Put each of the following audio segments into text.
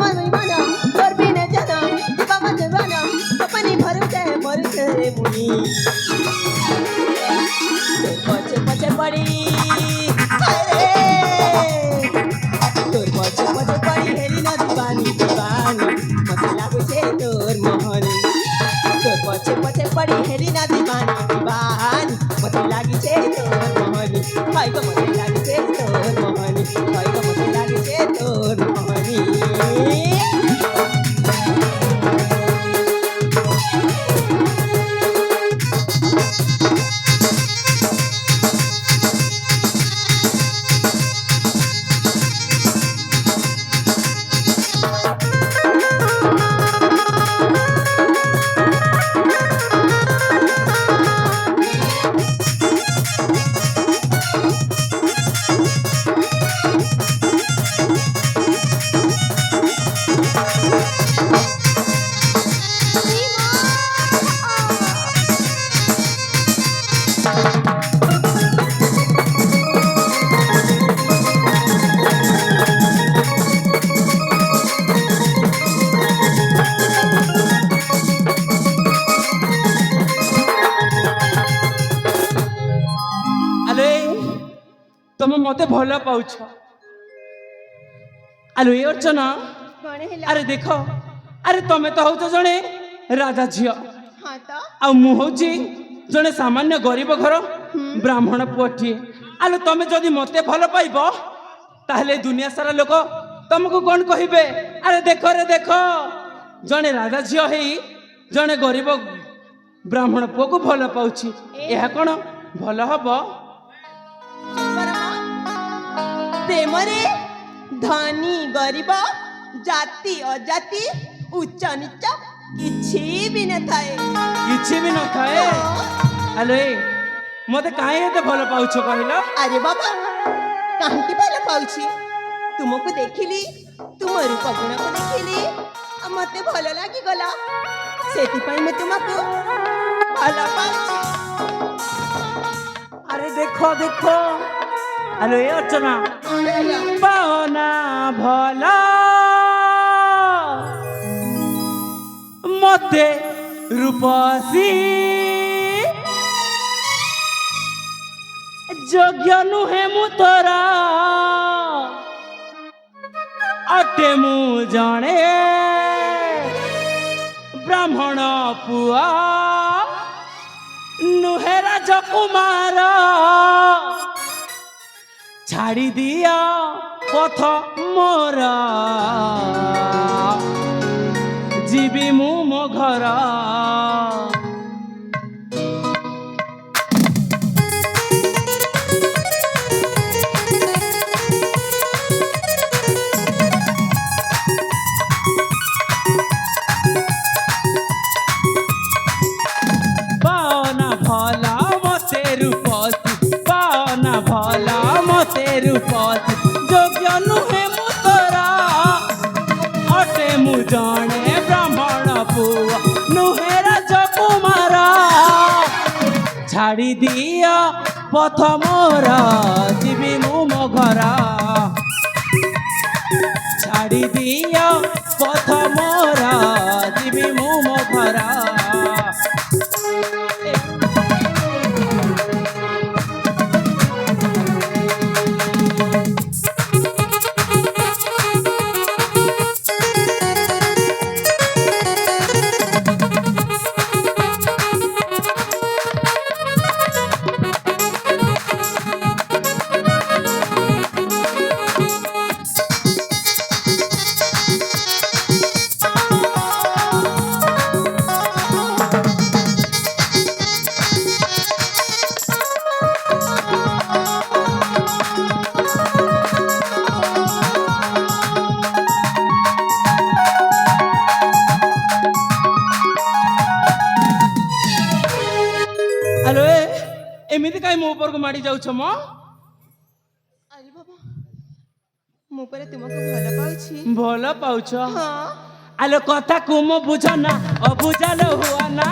मन मना और भी न जाना बाबा जवाना अपनी भरोसे मरते मुनी पछे पछे पड़ी अरे तोर पछे पछे पड़ी हेरी ना दीवानी दीवानी मत लागू छे तोर मोहनी तोर पछे पछे पड़ी हेरी ना दीवानी दीवानी मत लागी छे तोर मोहनी हाय गो मत लागी छे तोर मोहनी हाय गो मत लागी छे तोर मोहनी তুমি মতে ভাল পাউছ আলো এ অর্চনা कौन है আরে দেখো আরে তুমি তো হউছ জনে রাজা ঝিও हाँ तो আর মু হউছি জনে সামান্য গরিব ঘর ব্রাহ্মণ পুটি আলো তুমি যদি মতে ভাল পাইব তাহলে দুনিয়া সারা লোক তোমাকে কোন কহিবে আরে দেখো রে দেখো জনে রাজা ঝিও হেই জনে গরিব ব্রাহ্মণ পুকু ভাল পাউছি এহা কোন ভাল হব প্রেমরে ধনী গরিব জাতি অজাতি উচ্চ নিচ କିଛି ବି ନଥାଏ କିଛି ବି ନଥାଏ ଆଲୋ ଏ ମତେ କାହିଁ ଏତେ ଭଲ ପାଉଛ କହିଲ ଆରେ ବାବା କାହିଁକି ଭଲ ପାଉଛି ତୁମକୁ ଦେଖିଲି ତୁମ ରୂପ ଗୁଣକୁ ଦେଖିଲି ଆଉ ମତେ ଭଲ ଲାଗିଗଲା ସେଥିପାଇଁ ମୁଁ ତୁମକୁ ଭଲ ପାଉଛି ଆରେ ଦେଖ ଦେଖ ଆଲୋ ଏ ଅର୍ଚ୍ଚନା କଣ ହେଲା ପାଓନା ଭଲ ମତେ ରୂପସୀ ଯୋଗ୍ୟ ନୁହେଁ ମୁଁ ତୋର ଅଟେ ମୁଁ ଜଣେ ବ୍ରାହ୍ମଣ ପୁଅ ନୁହେଁ ରାଜକୁମାର ଛାଡ଼ି ଦିଅ ପଥ ମୋର ଯିବି ମୁଁ ମୋ ଘର ପାଓନା ଭଲ ମତେ ରୂପସୀ ପାଓନା ଭଲ ମତେ ରୂପସୀ ଯୋଗ୍ୟ ନୁହେଁ ମୁଁ ତୋର ଅଟେ ମୁଁ ଜଣେ ବ୍ରାହ୍ମଣ ପୁଅ ନୁହେଁ ରାଜକୁମାର ଛାଡ଼ି ଦିଅ ପଥ ମୋର ଯିବି ମୁଁ ମୋ ଘର ଛାଡ଼ି ଦିଅ ପଥ ମୋର ଯିବି ମୁଁ ମୋ ଘର ଆଲୋ ଏମିତି କାହିଁ ମୋ ଉପରକୁ ମାଡ଼ି ଯାଉଛ ମ ଆରେ ବାବା ମୁଁ ପରା ତୁମକୁ ଭଲ ପାଉଛି ଭଲ ପାଉଛ ହଁ ଆଲୋ କଥାକୁ ମୁଁ ବୁଝ ନା ଅବୁଝାଲୋ ହୁଆ ନା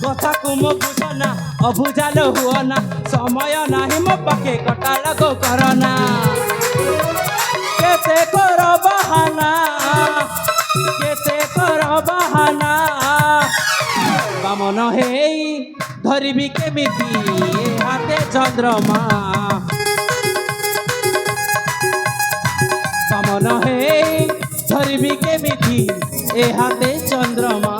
କଥାକୁ ମୁଁ ବୁଝ ନା ଅବୁଝାଲ ହୁଅ ନା ସମୟ ନାହିଁ ମୋ ପାଖେ କଟା ଲାଗୁ କରନା କେତେ କର ବାହାନା କେତେ କର ବାହାନା ବାମନ ହେଇ ଧରିବି କେମିତି ଏ ହାତେ ଚନ୍ଦ୍ରମା ବାମନ ହେଇ ଧରିବି କେମିତି ଏ ହାତେ ଚନ୍ଦ୍ରମା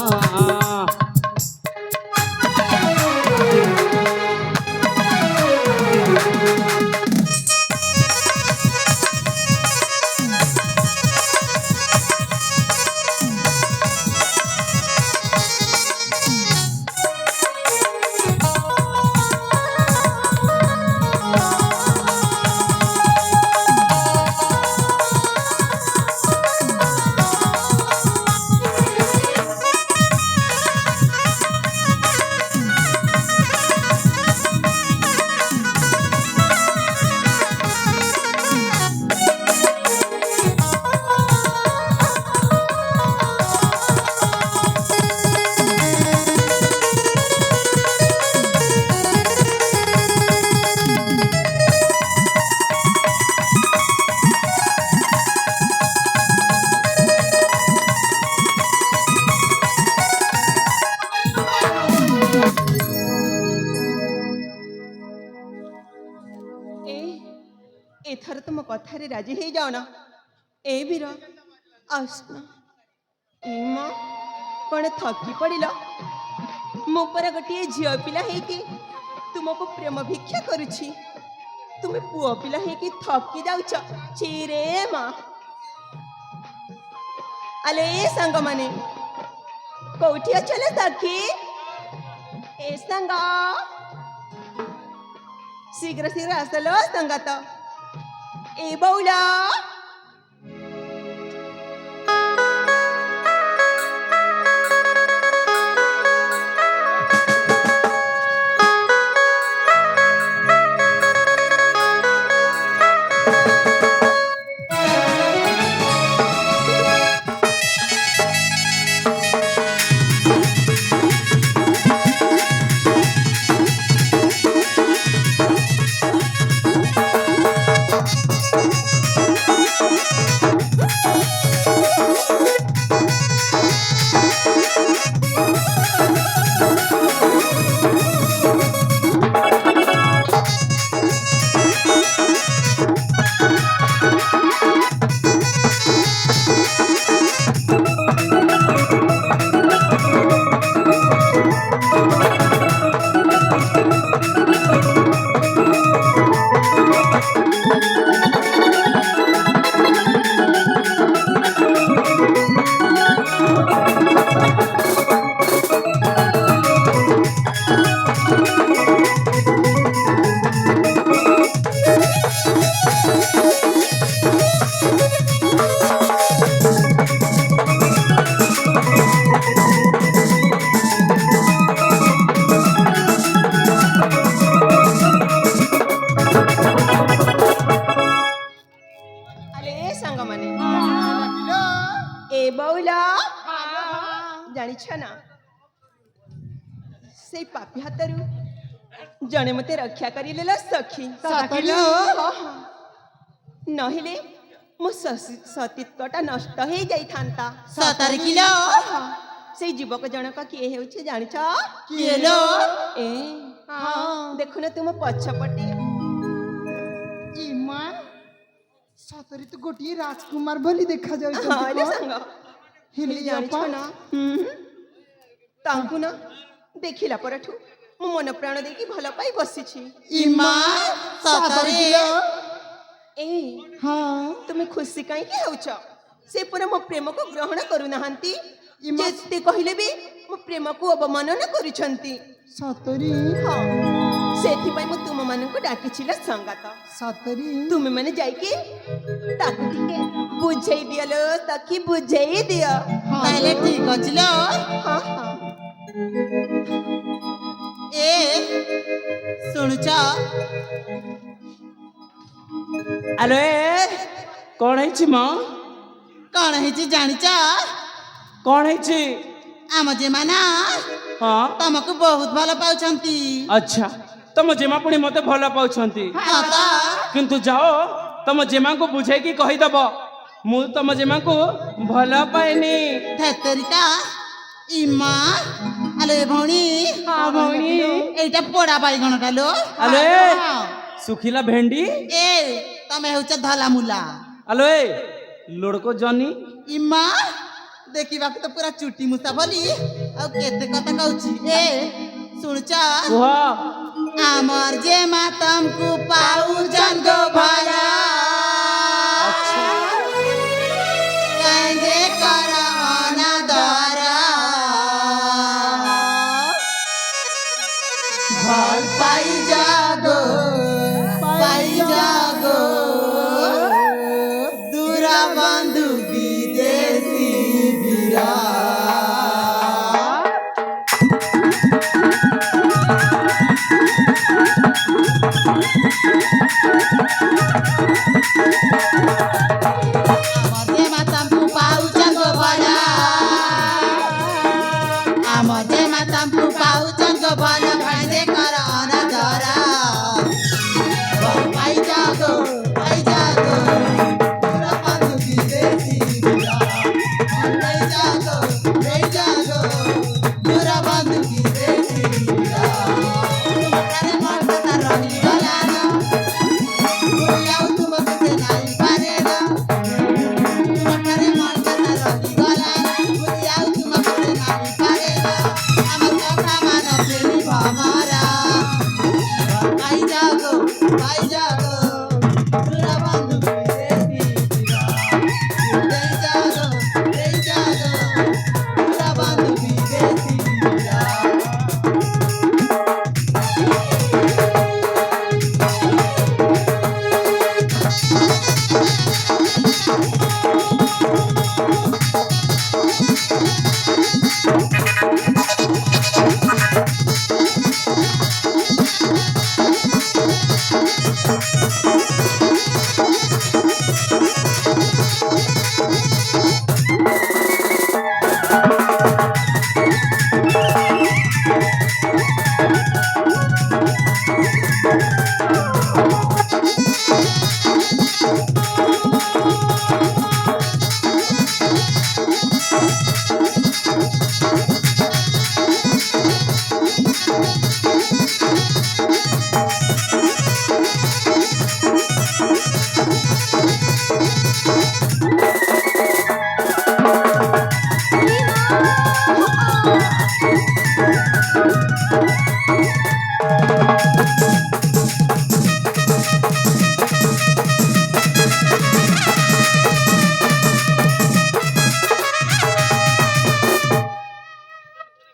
एथर तुम कथारे राजी हो जाओ ना ए वीर आसना माँ कौन थकी पड़िल मो पर गोटे झील पिला है तुमको प्रेम भिक्षा करुछि तुम पुओ पिला है थकी जाउछ चिरे माँ आले सांग माने कौटी अचले सखी ए सांग शीघ्र शीघ्र आसलो संगात ए बौला से पापी हाथरू जने मते रक्षा करी लेला सखी नहिले मो सतीत्वटा नष्ट हो जाई थांता 17 किलो से युवक जनक किए हेउछे जानिछ किए लो ए देखु न तुम पछपटे इमा 17 तो गोटी राजकुमार भली देखा जाय हां रे संग हिली जानिछ ना तांकु ना देखिला परठू मो मन प्राण देखि भल पाई बसी छी इमा 17 किलो ए हां तुम खुशी काई के होछ से पूरा मो प्रेम को ग्रहण करू नहंती जेते कहिले भी मो प्रेम को अवमानना करूछंती 17 हां सेथि पई मो तुम मन को डाकी छिला संगात 17 तुम माने जाई के ताकू टिके बुझेई दियलो ताकि बुझेई दियो ताले ठीक अछलो हां हां ए सुनुच आलो ए कौन है म कौन है जानिच कौन है आम जे माना हाँ ତମକୁ ବହୁତ ଭଲ ପାଉଛନ୍ତି। अच्छा तुम जेमा पुणी मते भल पाउछंती ହଁ ତ किंतु जाओ तुम जेमा को बुझे की कहि दब मु तुम जेमा को भल पाएनी ଧେତରିକା ଇମା ଆଲେ ଭଉଣୀ हाँ भौणी ଏଇଟା ପୋଡା ବାଇଗଣଟା ଲୋ। ଆଲେ ହଁ। सुखिला भेंडी ଏ ତମେ ହେଉଛ ଧଲା ମୁଲା। ଆଲୋ ଏ ଲୋଡको ଜନି ଇମା ଦେଖିବାକୁ ତ ପୁରା ଚୁଟି ମୁସା ବୋଲି ଆଉ କେତେ କଥା କହୁଛି। ଏ ଶୁଣୁଛ କୁହ ଆମର ଯେ ମା ତମକୁ ପାଉଛନ୍ ଗୋ ଭଲା କାହିଁକି କର ଅନାଦର ଭଲ ପାଇ ଯାଗୋ ଦୂର ବନ୍ଧୁ ବିଦେଶୀ ବୀରା আমাদের মাতামু পাউচন গো ভলা আমাদের মাতামু পাউচন গো ভলা ভাইদে কর অনাদরা পাই যাগো পুরা বন্ধু বিদেশি বীরা পাই যাগো পুরা বন্ধু বিদেশি বীরা আরে মন কথা রহি গলা না ভুলিয়াও তোমাকে সে নাই পারে না আরে মন কথা রহি গলা না ভুলিয়াও তোমাকে সে নাই পারে না আমার কথা মানো প্রেমী ভামারা পাই যাগো পুরা বন্ধু বিদেশি বীরা পাই যাগো পুরা বন্ধু বিদেশি বীরা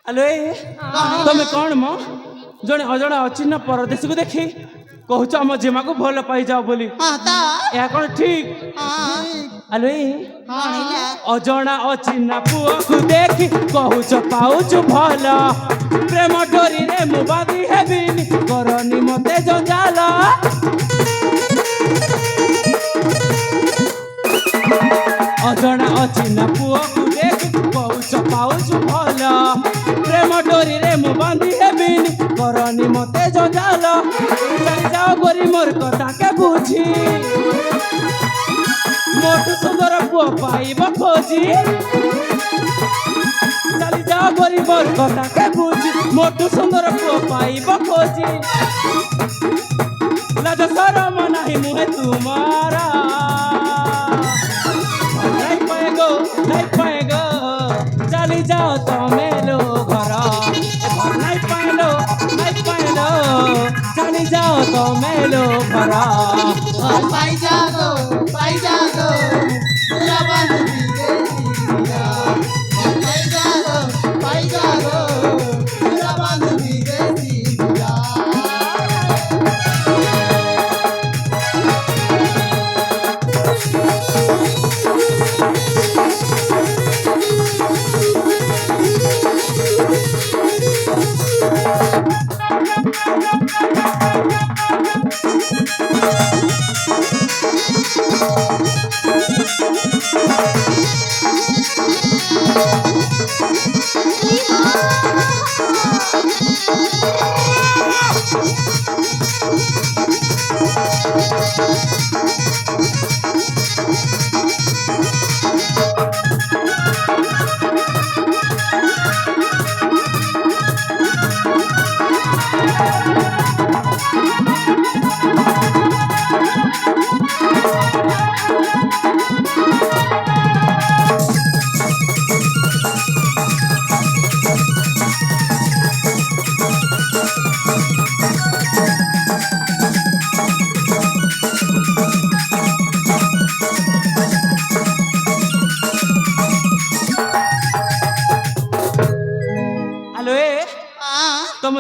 ଆଲୋ ଏ ତମେ କଣ ମ ଜଣେ ଅଜଣା ଅଚିହ୍ନା ପରଦେଶକୁ ଦେଖି କହୁଛ ଆମ ଜେମାକୁ ଭଲ ପାଇଯାଅ ବୋଲି ହଁ ତ ଏହା କଣ ଠିକ ହଁ ଆଲୋ ଏ କଣ ହେଲା ଅଜଣା ଅଚିହ୍ନା ପୁଅକୁ ଦେଖି କହୁଛ ପାଉଛୁ ଭଲ ପ୍ରେମ ଡୋରିରେ ମୁଁ ବାନ୍ଧି ହେବିନି କରନି ମତେ ଜଞ୍ଜାଲ ଅଜଣା ଅଚିହ୍ନା ପୁଅକୁ ଦେଖି କହୁଛ ପାଉଛୁ ଭଲ ପ୍ରେମ ଡୋରିରେ ମୁଁ ବାନ୍ଧି ହେବିନି କରନି ମତେ ଜଞ୍ଜାଲ ଯାଅ ଗୋରି ମୋର କଥାକେ ବୁଝି ମୋଠୁ ସୁନ୍ଦର ପୁଅ ପାଇବ ଖୋଜି ଚାଲି ଯାଅ ଗୋରି ମୋର କଥାକେ ବୁଝି ମୋଠୁ ସୁନ୍ଦର ପୁଅ ପାଇବ ଖୋଜି ଲାଜ ସରମ ନାହିଁ ମୁହେ ତୁମର नहीं पाएगो चली जाओ तो मेलो घर नहीं पाएलो चली जाओ तो मेलो घर पाई जागो पूरा बंधु विदेशी बीरा पाई जागो पूरा बंधु विदेशी बीरा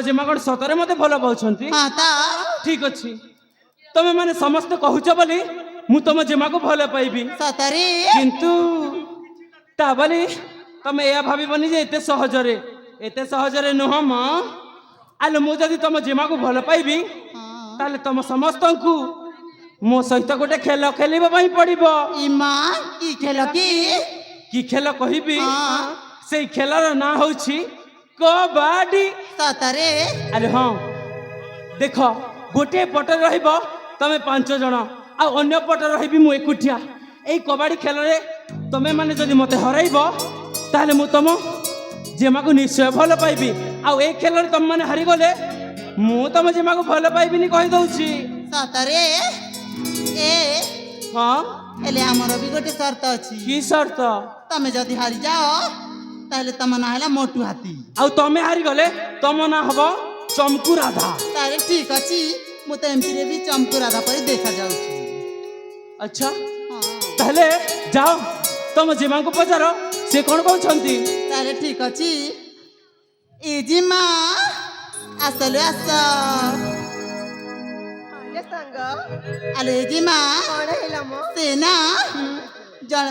जेमा कौन सतरे मते भल पाउछंती ହଁ ତ ठीक अछि तमे माने समस्त कहूछ बोली मु तुम जेमा को भल पाइबी ସତରେ किंतु ता बोली तमे या भाबीबनी जे एते सहजरे नुह म आले मु जदी तुम जेमा को भल पाइबी ताले तुम समस्त को मो सहित गोटे खेल खेलिबा पई पड़िबो ଇମା କି ଖେଳ की खेल कहिबी हाँ। से खेलर ना होछि कबाडी ସତରେ अरे हाँ देख गोटे पट रहिबो तमे 5 जण आ अन्य पट रहिबी मु एकुटिया एई कबाडी खेल रे तमे माने जदी मते हराइबो ताले मु तम जेमा को निश्चय भल पाइबी आ ए खेल रे तम माने हारि गले मु तम जेमा को भल पाइबी नि कहि दउछि ସତରେ ଏ हाँ ହେଲେ ଆମର ବି ଗୋଟେ ସର୍ତ୍ତ ଅଛି की शर्त ତମେ ଯଦି ହାରିଯାଅ ତାହେଲେ ତମ ନାଁ ହେଲା ମୋଟୁ ହାତୀ आ तमे हारि गले तम ना हबो चमकू राधा ତାହେଲେ ଠିକ ଅଛି ମୁଁ ତ ଏମିତିରେ ବି ଚମ୍କୁ ରାଧା ପରି ଦେଖାଯାଉଛି अच्छा ହଁ ताहले जाओ तम जेमा को पचारो से कोन कहउछंती ତାହେଲେ ଠିକ ଅଛି ଏ ଜିମା ଆସಲು ଆସ ଆରେ ସାଙ୍ଗ ଆଲେ ଏ ଜିମା କଣ ହେଲା ମ ସେ ନା ଜଣ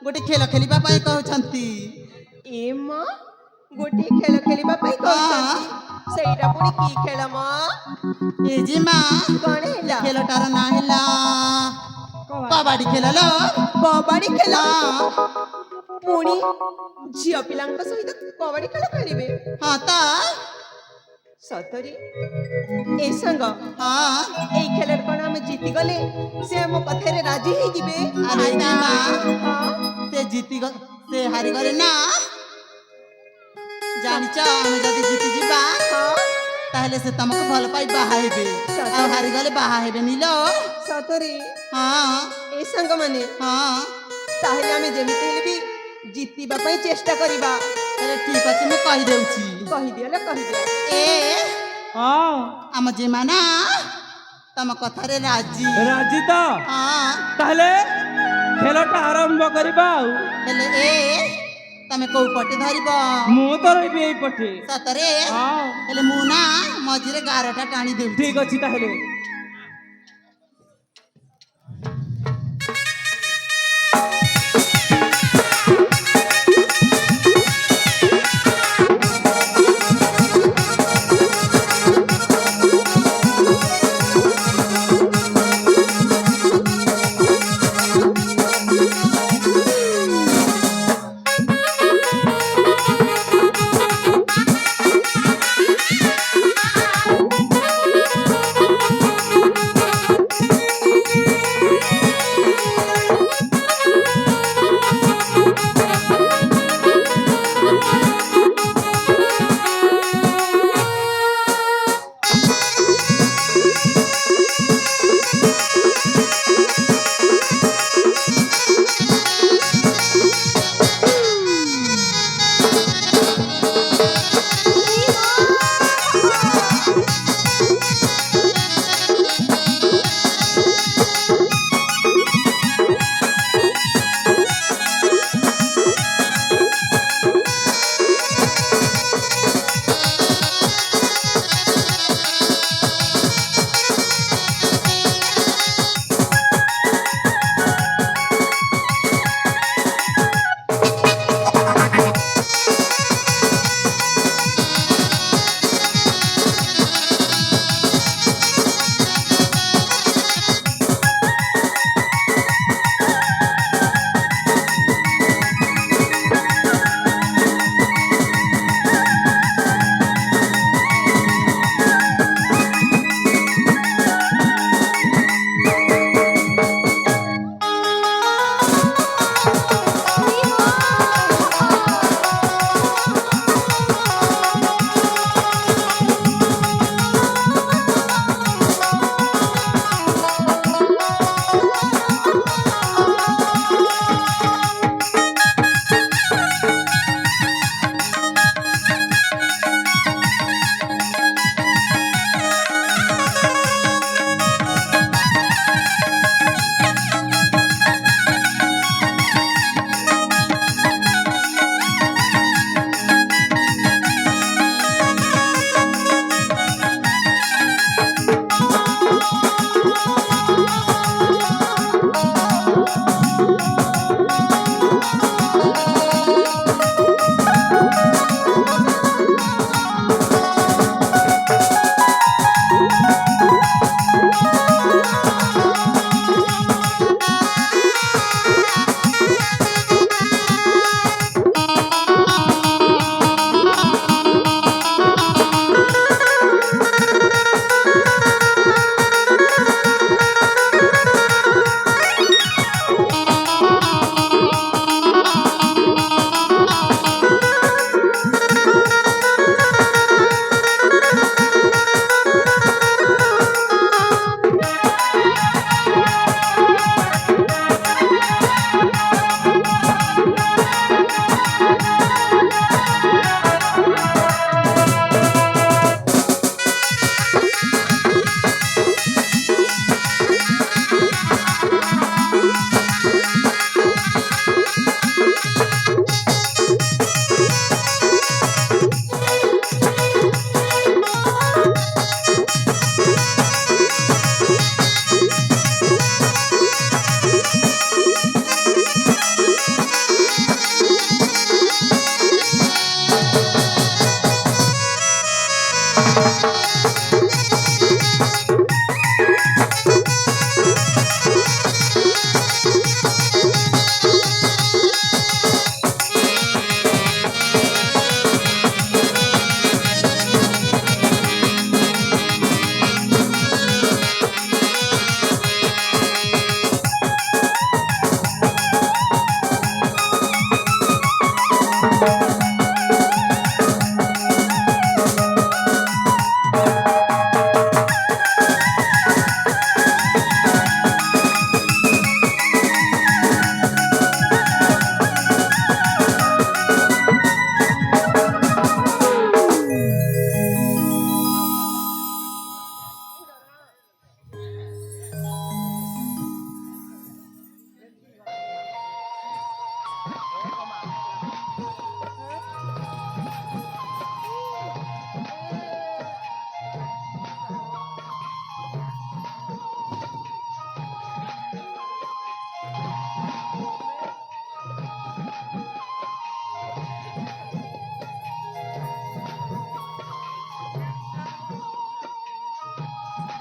ଗୋଟେ ଖେଳ ଖେଳିବା ପାଇଁ କହୁଛନ୍ତି ଏ ମ ଗୋଟିଏ ଖେଳ ଖେଳିବା ପାଇଁ କହୁଛନ୍ତି ସେଇଟା ପୁଣି କି ଖେଳ ମ ଏ ଜିମା କଣ ହେଲା ଖେଳଟାର ନାଁ ହେଲା କବାଡି ଖେଳ ଲୋ କବାଡି ଖେଳ ହଁ ପୁଣି ଝିଅ ପିଲାଙ୍କ ସହିତ କବାଡି ଖେଳ ଖେଳିବେ ହଁ ତ ସତରେ ଏ ସାଙ୍ଗ ହଁ ଏଇ ଖେଳରେ କଣ ଆମେ ଜିତିଗଲେ ସେ ଆମ କଥାରେ ରାଜି ହେଇଯିବେ ଆରେ ଜିମା ହଁ ସେ ସେ ହାରିଗଲେ ନା ଜାଣିଛ ଆମେ ଯଦି ଜିତିଯିବା ହଁ ତାହେଲେ ସେ ତମକୁ ଭଲ ପାଇ ବାହା ହେବେ ଆଉ ହାରିଗଲେ ବାହା ହେବେନି ଲୋ ସତରେ ହଁ ଏ ସାଙ୍ଗମାନେ ହଁ ତାହେଲେ ଆମେ ଯେମିତି ହେଲେ ବି ଜିତିବା ପାଇଁ ଚେଷ୍ଟା କରିବା ତାହେଲେ ଠିକ ଅଛି ମୁଁ କହିଦେଉଛି କହିଦିଅ କହିଦିଅ ଏ हाँ ଆମ ଜିମା ନା ତମ କଥାରେ ରାଜି राजी तो ହଁ ताहले खेलटा आरंभ करिबा ହେଲେ ଏ ତମେ କୋଉ ପଟେ ଧରିବ मु तो रहिबी एई पटे ସତରେ हाँ ହେଲେ ମୁଁ ନା ମଝିରେ ଗାରଟା ଟାଣି ଦେଉଛି ठीक अछि ताहले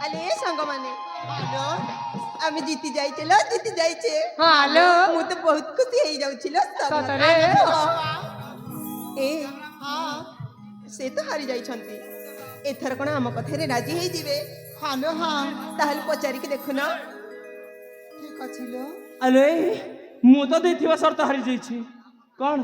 আলে সাঙ্গমানে হ্যালো আমি জিতি যাইছে লো জিতি যাইছে হ্যালো ମୁଁ ତ ବହୁତ ଖୁସି ହେଇଯାଉଛି ଲୋ ସତରେ? ଏ ସେ ତ ହାରି ଯାଇଛନ୍ତି ଏଥର କଣ ଆମ କଥାରେ ରାଜି ହେଇଯିବେ হ্যালো হ্যাঁ ତାହେଲେ ପଚାରିକି ଦେଖୁନ ঠিক ଅଛି ଲୋ ଆଲୋ ମୁଁ ତ ଦେଇଥିବା ସର୍ତ୍ତ ହାରି ଯାଇଛି କ'ଣ